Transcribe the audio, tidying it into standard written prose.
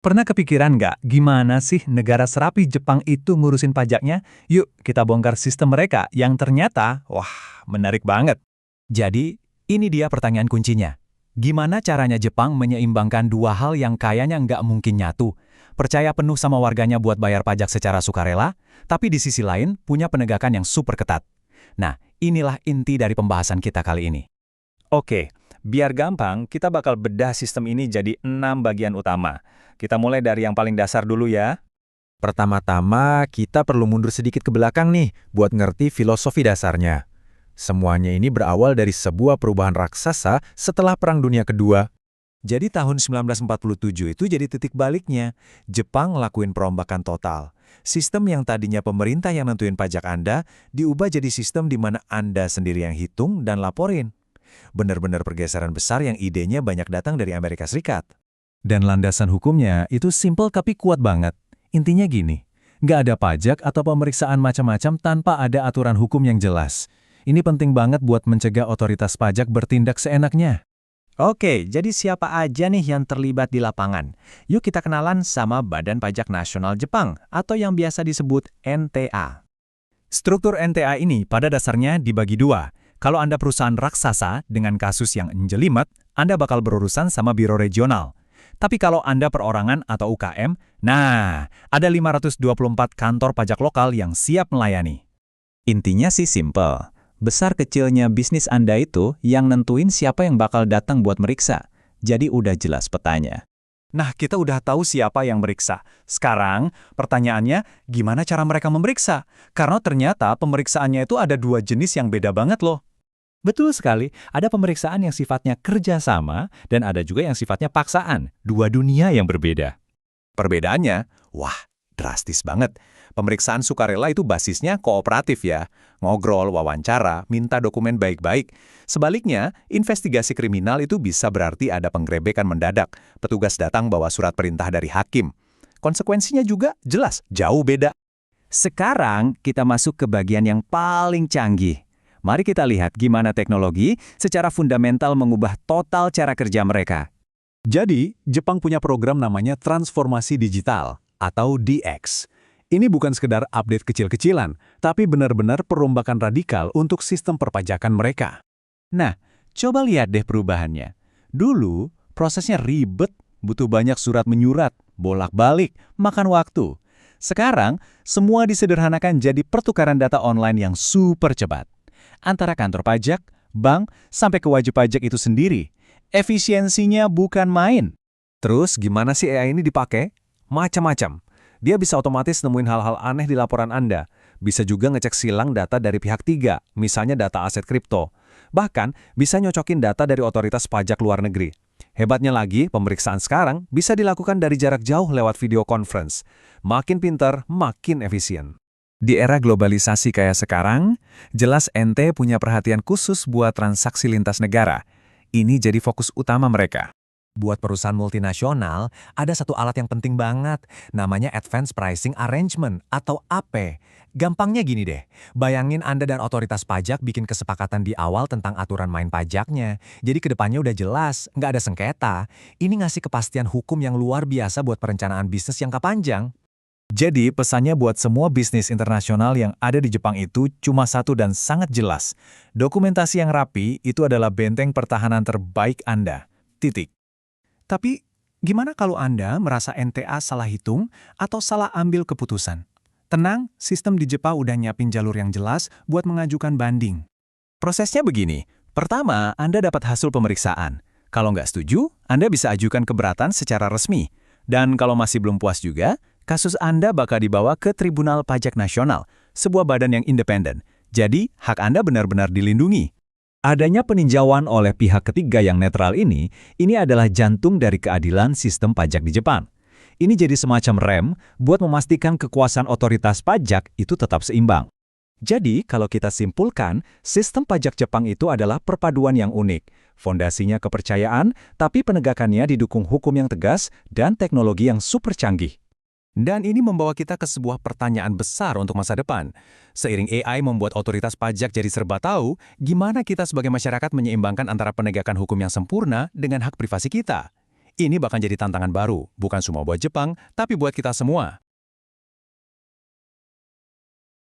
Pernah kepikiran nggak gimana sih negara serapi Jepang itu ngurusin pajaknya? Yuk, kita bongkar sistem mereka yang ternyata, wah, menarik banget. Jadi, ini dia pertanyaan kuncinya. Gimana caranya Jepang menyeimbangkan dua hal yang kayaknya nggak mungkin nyatu? Percaya penuh sama warganya buat bayar pajak secara sukarela, tapi di sisi lain punya penegakan yang super ketat. Nah, inilah inti dari pembahasan kita kali ini. Oke, biar gampang, kita bakal bedah sistem ini jadi 6 bagian utama. Kita mulai dari yang paling dasar dulu ya. Pertama-tama, kita perlu mundur sedikit ke belakang nih, buat ngerti filosofi dasarnya. Semuanya ini berawal dari sebuah perubahan raksasa setelah Perang Dunia Kedua. Jadi tahun 1947 itu jadi titik baliknya. Jepang ngelakuin perombakan total. Sistem yang tadinya pemerintah yang nentuin pajak Anda, diubah jadi sistem di mana Anda sendiri yang hitung dan laporin. Benar-benar pergeseran besar yang idenya banyak datang dari Amerika Serikat. Dan landasan hukumnya itu simple tapi kuat banget. Intinya gini, nggak ada pajak atau pemeriksaan macam-macam tanpa ada aturan hukum yang jelas. Ini penting banget buat mencegah otoritas pajak bertindak seenaknya. Oke, jadi siapa aja nih yang terlibat di lapangan? Yuk kita kenalan sama Badan Pajak Nasional Jepang atau yang biasa disebut NTA. Struktur NTA ini pada dasarnya dibagi dua. Kalau Anda perusahaan raksasa dengan kasus yang menjelimet, Anda bakal berurusan sama biro regional. Tapi kalau Anda perorangan atau UKM, nah, ada 524 kantor pajak lokal yang siap melayani. Intinya sih simple. Besar kecilnya bisnis Anda itu yang nentuin siapa yang bakal datang buat meriksa. Jadi udah jelas petanya. Nah, kita udah tahu siapa yang meriksa. Sekarang, pertanyaannya, gimana cara mereka memeriksa? Karena ternyata pemeriksaannya itu ada dua jenis yang beda banget loh. Betul sekali, ada pemeriksaan yang sifatnya kerjasama dan ada juga yang sifatnya paksaan. Dua dunia yang berbeda. Perbedaannya, wah, drastis banget. Pemeriksaan sukarela itu basisnya kooperatif ya. Ngobrol, wawancara, minta dokumen baik-baik. Sebaliknya, investigasi kriminal itu bisa berarti ada penggerebekan mendadak. Petugas datang bawa surat perintah dari hakim. Konsekuensinya juga jelas, jauh beda. Sekarang kita masuk ke bagian yang paling canggih. Mari kita lihat gimana teknologi secara fundamental mengubah total cara kerja mereka. Jadi, Jepang punya program namanya Transformasi Digital, atau DX. Ini bukan sekedar update kecil-kecilan, tapi benar-benar perombakan radikal untuk sistem perpajakan mereka. Nah, coba lihat deh perubahannya. Dulu, prosesnya ribet, butuh banyak surat menyurat, bolak-balik, makan waktu. Sekarang, semua disederhanakan jadi pertukaran data online yang super cepat. Antara kantor pajak, bank, sampai ke wajib pajak itu sendiri. Efisiensinya bukan main. Terus gimana sih AI ini dipakai? Macam-macam. Dia bisa otomatis nemuin hal-hal aneh di laporan Anda. Bisa juga ngecek silang data dari pihak tiga, misalnya data aset kripto. Bahkan, bisa nyocokin data dari otoritas pajak luar negeri. Hebatnya lagi, pemeriksaan sekarang bisa dilakukan dari jarak jauh lewat video conference. Makin pintar, makin efisien. Di era globalisasi kayak sekarang, jelas ente punya perhatian khusus buat transaksi lintas negara. Ini jadi fokus utama mereka. Buat perusahaan multinasional, ada satu alat yang penting banget, namanya Advanced Pricing Arrangement, atau AP. Gampangnya gini deh, bayangin Anda dan otoritas pajak bikin kesepakatan di awal tentang aturan main pajaknya. Jadi kedepannya udah jelas, nggak ada sengketa. Ini ngasih kepastian hukum yang luar biasa buat perencanaan bisnis jangka panjang. Jadi, pesannya buat semua bisnis internasional yang ada di Jepang itu cuma satu dan sangat jelas. Dokumentasi yang rapi itu adalah benteng pertahanan terbaik Anda. Titik. Tapi, gimana kalau Anda merasa NTA salah hitung atau salah ambil keputusan? Tenang, sistem di Jepang udah nyiapin jalur yang jelas buat mengajukan banding. Prosesnya begini. Pertama, Anda dapat hasil pemeriksaan. Kalau nggak setuju, Anda bisa ajukan keberatan secara resmi. Dan kalau masih belum puas juga, kasus Anda bakal dibawa ke Tribunal Pajak Nasional, sebuah badan yang independen. Jadi, hak Anda benar-benar dilindungi. Adanya peninjauan oleh pihak ketiga yang netral ini adalah jantung dari keadilan sistem pajak di Jepang. Ini jadi semacam rem buat memastikan kekuasaan otoritas pajak itu tetap seimbang. Jadi, kalau kita simpulkan, sistem pajak Jepang itu adalah perpaduan yang unik. Fondasinya kepercayaan, tapi penegakannya didukung hukum yang tegas dan teknologi yang super canggih. Dan ini membawa kita ke sebuah pertanyaan besar untuk masa depan. Seiring AI membuat otoritas pajak jadi serba tahu, gimana kita sebagai masyarakat menyeimbangkan antara penegakan hukum yang sempurna dengan hak privasi kita? Ini bakal jadi tantangan baru, bukan cuma buat Jepang, tapi buat kita semua.